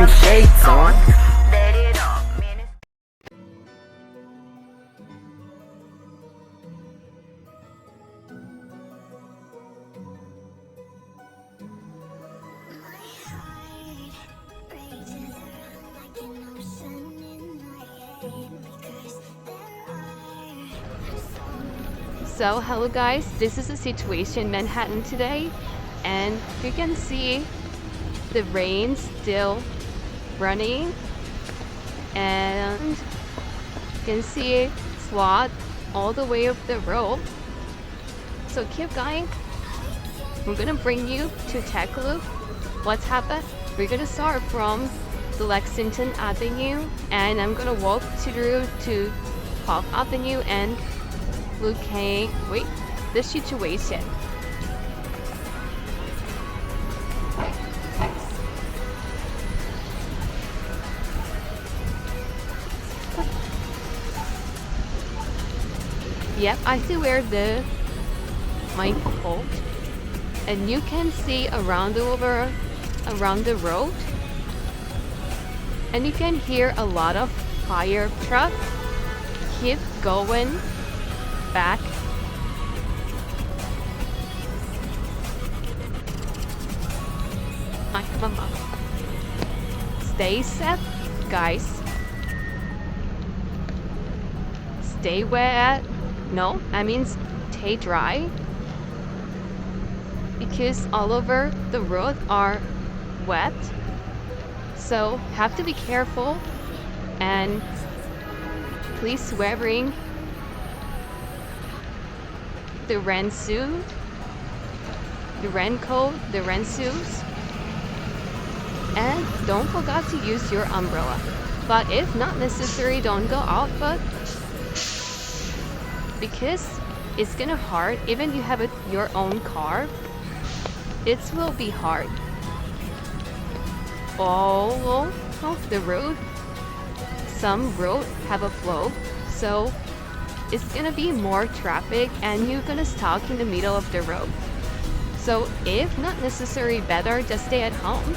some shades on. So hello guys, this is the situation in Manhattan today, and you can see the rain still running, and you can see flood all the way up the road. So keep going. I'm gonna bring you to take a look what's happened. We're gonna start from the Lexington Avenue, and I'm gonna walk through to Park Avenue and looking the situation. Yep, I see where the mic hold, and you can see around the road, and you can hear a lot of fire truck keep going back. My mama. Stay safe, guys. Stay wet. No, I mean stay dry. Because all over the road are wet. So have to be careful, and please wearing the rain suit, the raincoat, the rain shoes, and don't forget to use your umbrella. But if not necessary, don't go out. But because it's gonna hard, even you have your own car, it will be hard. All of the road, some road have a flow, so it's gonna be more traffic and you're gonna stuck in the middle of the road. So if not necessary, better just stay at home.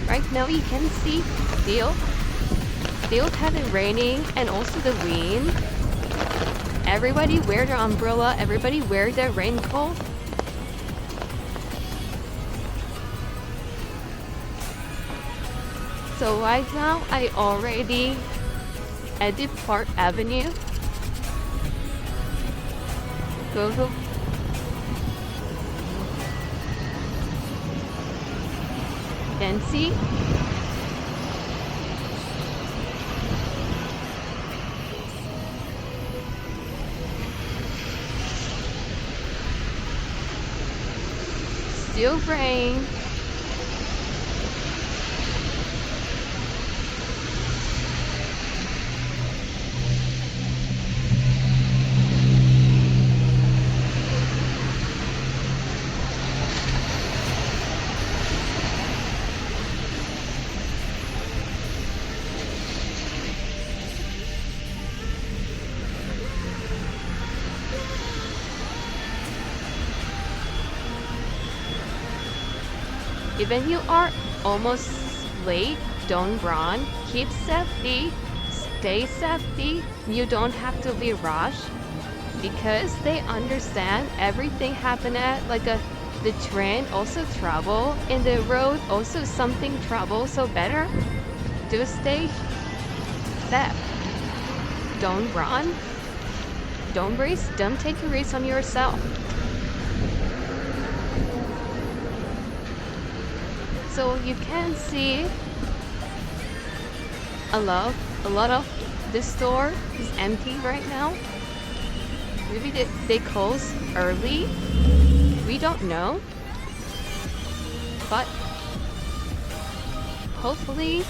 Right now you can see still have it raining, and also the wind. Everybody wear their umbrella, everybody wear their raincoat. So right now I already at the Park Avenue. Go. Can see. Still rain. Even you are almost late, don't run. Keep safety, stay safety. You don't have to be rushed, because they understand everything happen at the train also trouble, in the road also something trouble. So better do stay safe. Don't run. Don't race. Don't take a risk on yourself. So you can see a lot of this store is empty right now. Maybe they close early. We don't know. But hopefully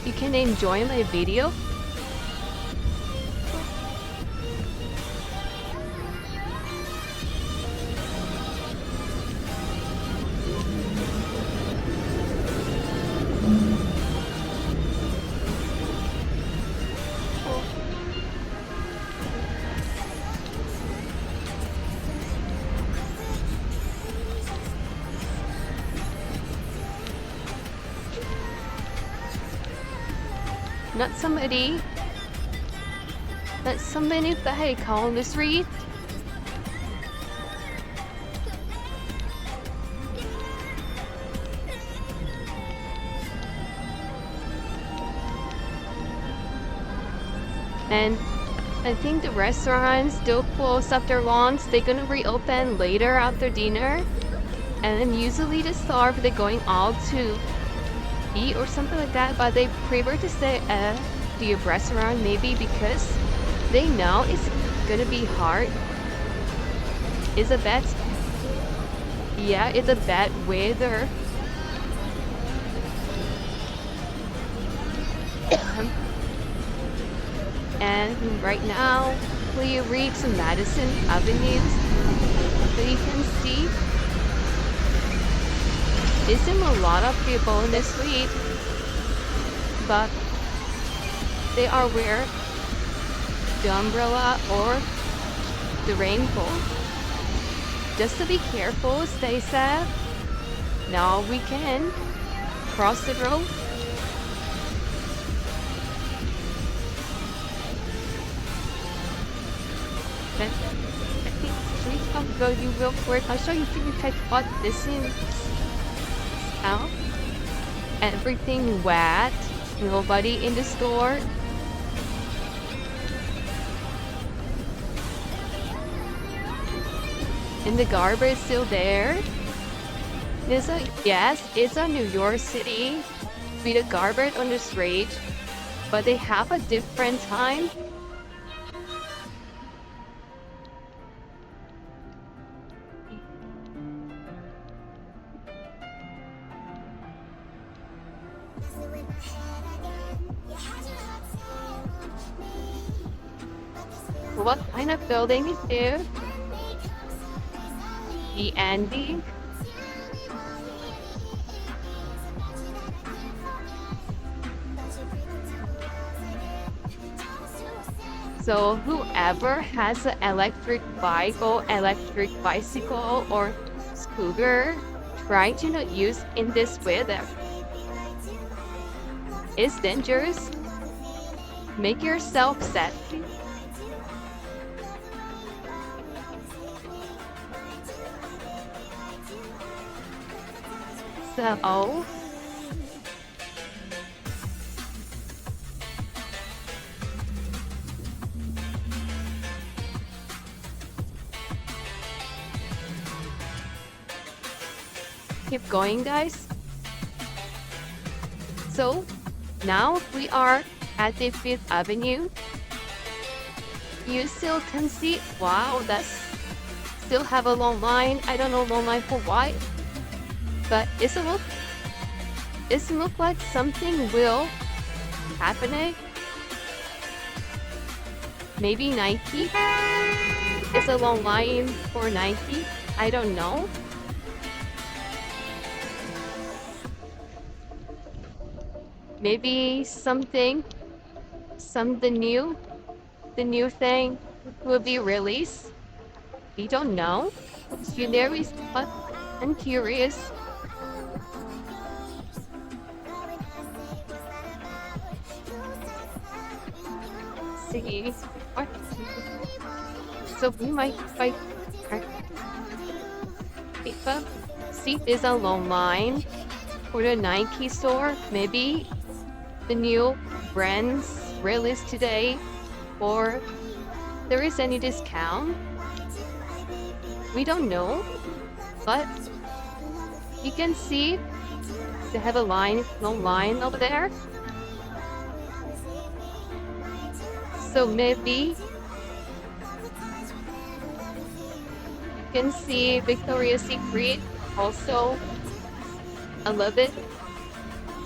you can enjoy my video. Not somebody. Not somebody that I call on the street. And I think the restaurants still close after lunch. They're gonna reopen later after dinner. And then usually the staff they're going out to eat or something like that, but they prefer to stay at the restaurant maybe because they know it's gonna be hard. It's a bad, yeah, it's a bad weather. And right now we reach Madison Avenue, so you can see there seem a lot of people in the street, but they are wearing the umbrella or the raincoat. Just to be careful, stay safe. Now we can cross the road. I'll go you real quick. I'll show you what this is. Out. Everything wet. Nobody in the store. And the garbage is still there. Yes, it's a New York City with a garbage on the street, but they have a different time. What kind of building is there? The Andy. So whoever has an electric bike or electric bicycle or scooter, try to not use in this weather. It's dangerous. Make yourself safe. So, keep going, guys. So, now we are at the Fifth Avenue. You still can see, wow, that's still have a long line. I don't know long line for what. But it look like something will happening. Maybe Nike. It's a long line for Nike. I don't know. Maybe something new. The new thing will be released. We don't know. You there is, but I'm curious. See, so we might fight. See, there's a long line for the Nike store. Maybe the new brands released today, or there is any discount. We don't know, but you can see they have a long line over there. So maybe you can see Victoria's Secret also a little bit.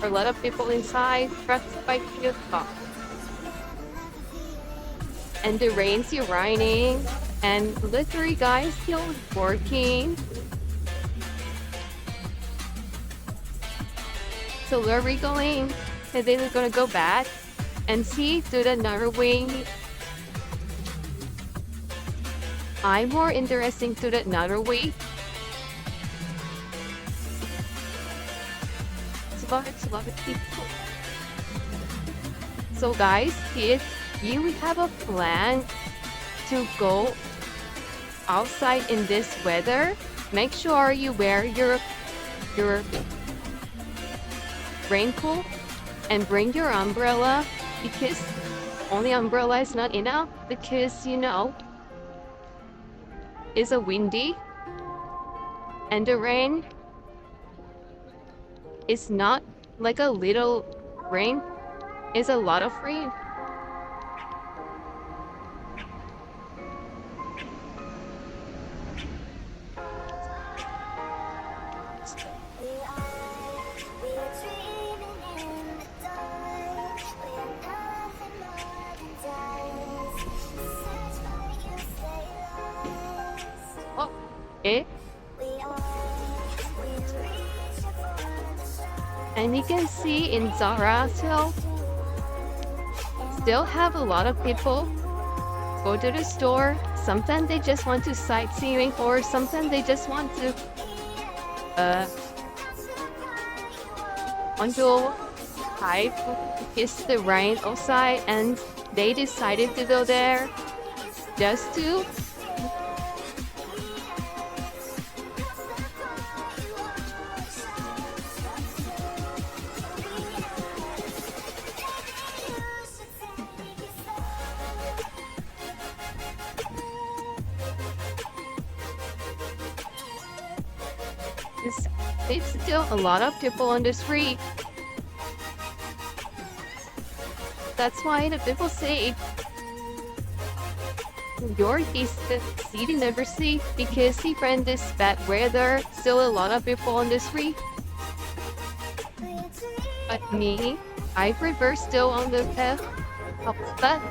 A lot of people inside dressed by cute top. And the rain's raining and literally guys still working. So where are we going? And then we're gonna go back and see to the another wing. I'm more interested to the another way. It's a lot of people. So guys, if you have a plan to go outside in this weather, make sure you wear your raincoat and bring your umbrella, because only umbrella is not enough, because it's a windy and the rain is not like a little rain, it's a lot of rain. Oh, eh? And you can see in Zara still have a lot of people go to the store. Sometimes they just want to sightseeing, or sometimes they just want to hide because the rain outside, and they decided to go there just to there's still a lot of people on the street. That's why the people say New York is the city never see, because even this bad weather, still a lot of people on the street. But me, I prefer still on the path of that.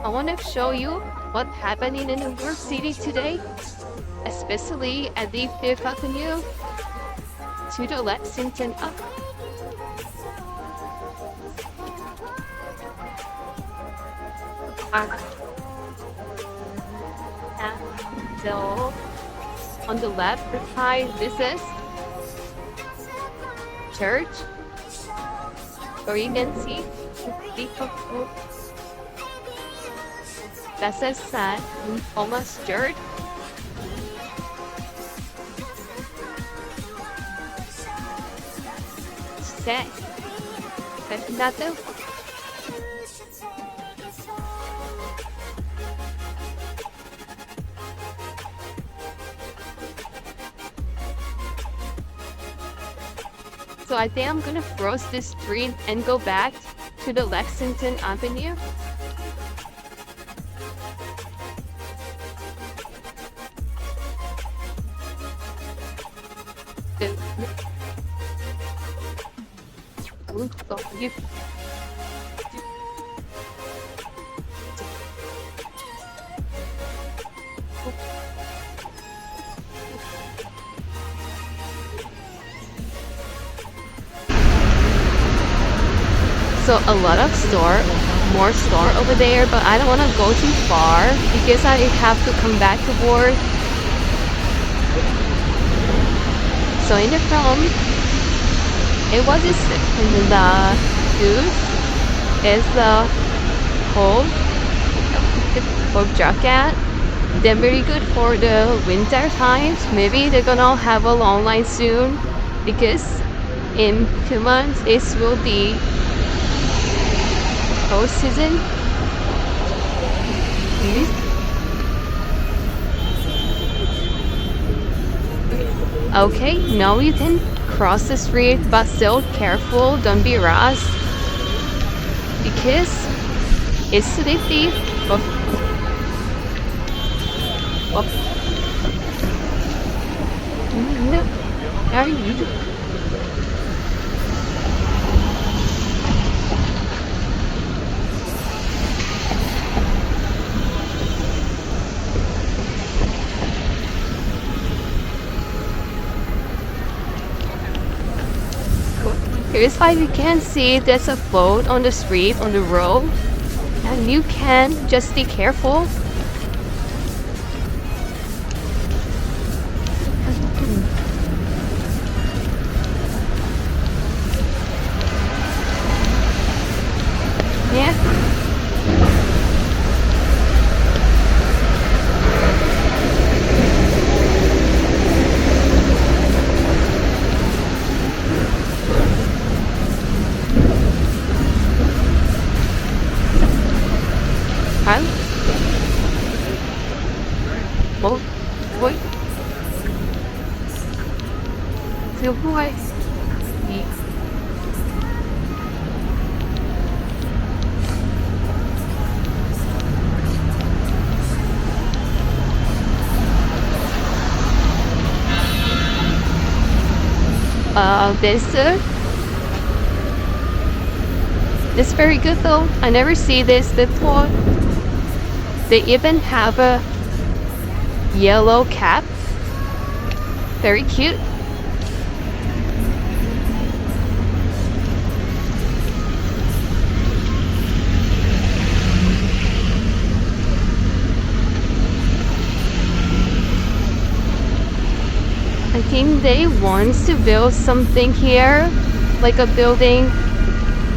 I want to show you what happening in New York City today, especially at the Fifth Avenue to the Lexington up. And so on the left side, this is church, or you can see that says St. Thomas Church. That's nothing. So I think I'm gonna cross this street and go back to the Lexington Avenue. So a lot of more store over there, but I don't want to go too far because I have to come back to work. So in the film, it was this, the juice is the whole jacket. They're very good for the winter times. Maybe they're gonna have a long line soon, because in 2 months it will be cold season. Okay, now you can cross the street, but still careful, don't be rush, because it's sleepy. Are you? Here's why you can see there's a float on the street, on the road, and you can just be careful. Yeah. Hả? Ủa? Ui. Siêu vui. Gì? This very good though. I never see this before. They even have a yellow cap. Very cute. I think they want to build something here, like a building.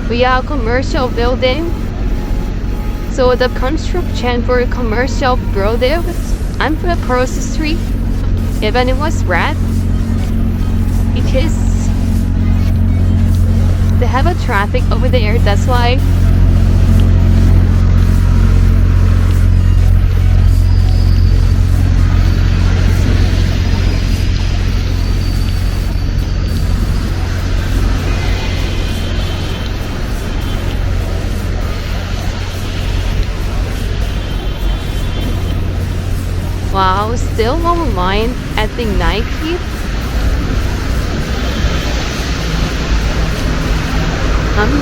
We are a commercial building. So the construction for a commercial building, I'm across the street. Even it was red, because they have a traffic over there. That's why. Wow, still online at the Nike. I'm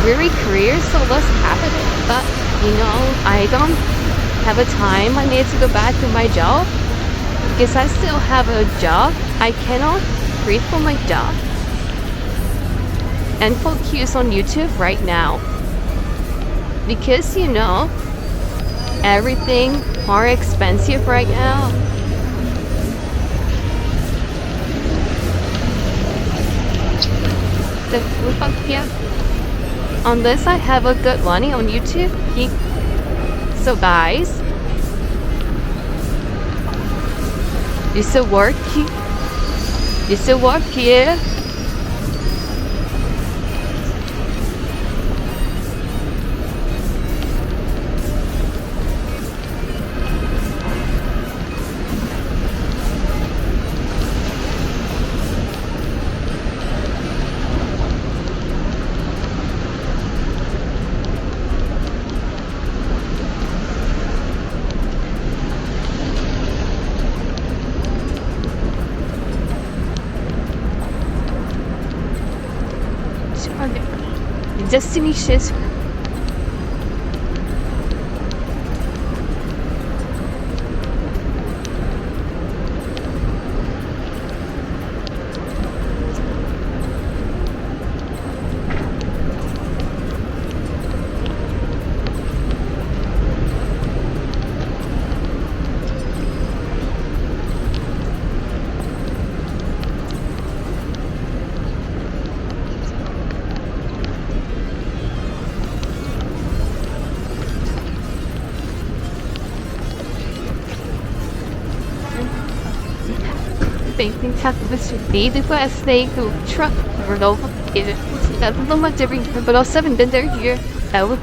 very curious of what's happening, but I don't have a time. I need to go back to my job because I still have a job. I cannot quit for my job and focus on YouTube right now because everything more expensive right now. Unless I have a good money on YouTube. So guys, this is work here. Destinations. Thinking this should be the last thing to truck or no it that's not much different, but also haven't been there here. That was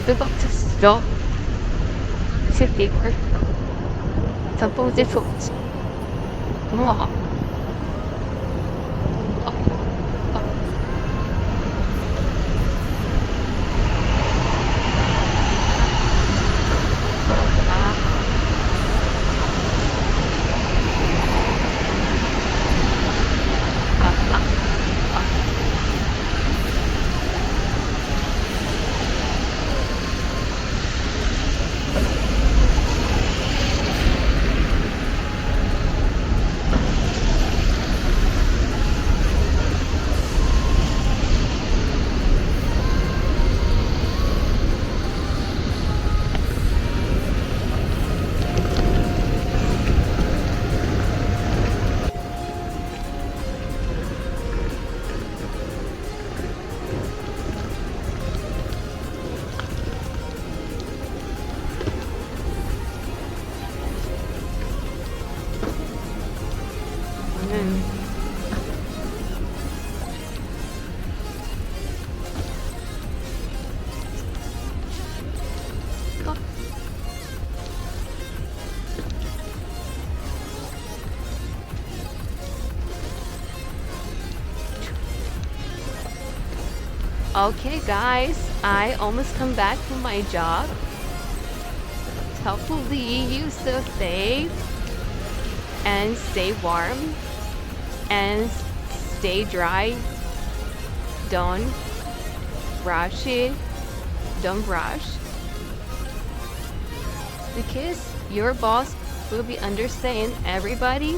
the box is stop. Should be work. Suppose it was. Wow. Okay guys, I almost come back from my job. Hopefully you still safe and stay warm and stay dry. Don't rush it. Don't rush. Because your boss will be understanding everybody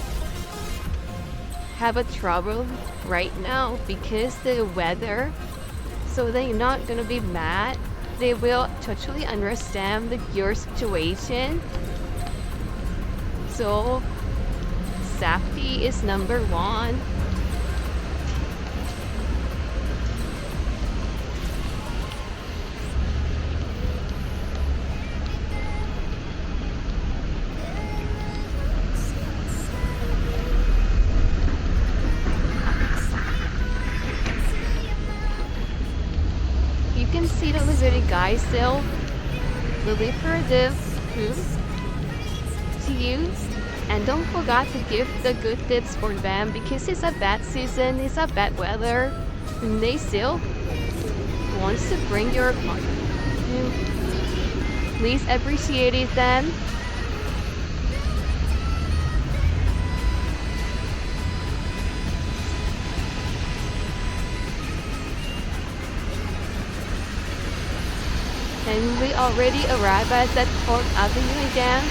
have a trouble right now because the weather. So they're not gonna be mad. They will totally understand your situation. So safety is number one. You can see the little guy still deliver the food to you, and don't forget to give the good tips for them because it's a bad season, it's a bad weather, and they still wants to bring your money. Please appreciate it then. And we already arrived at that Port Avenue again.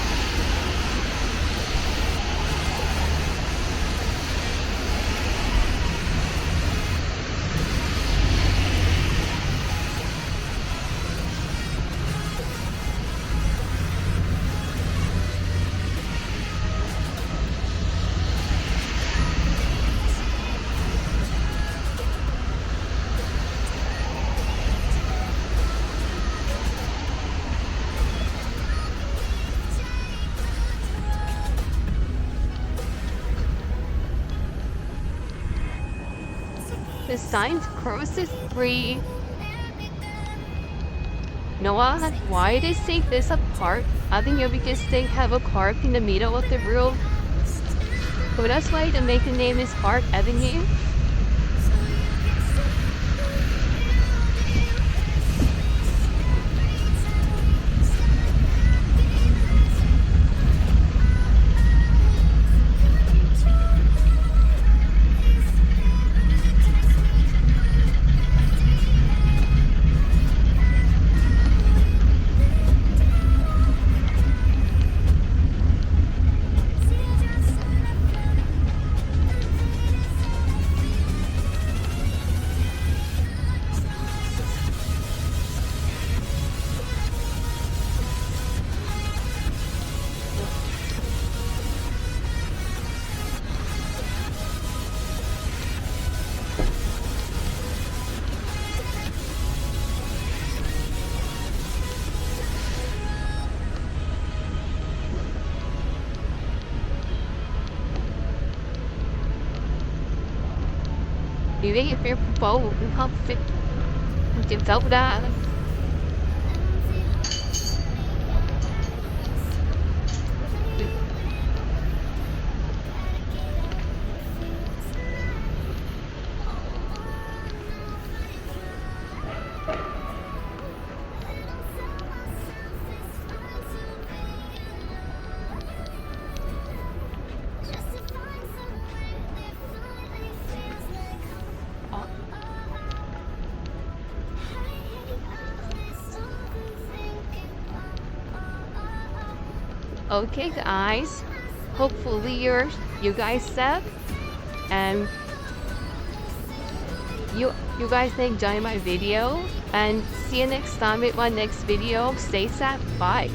The sign to cross is free. Noah, why they say this a park? I think it's because they have a park in the middle of the road. So that's why they make the name is Park Avenue. Vì biết phim phố cũng không phim chịu tốt đó. Okay guys, hopefully you guys safe and you guys enjoy my video, and see you next time with my next video. Stay safe, bye.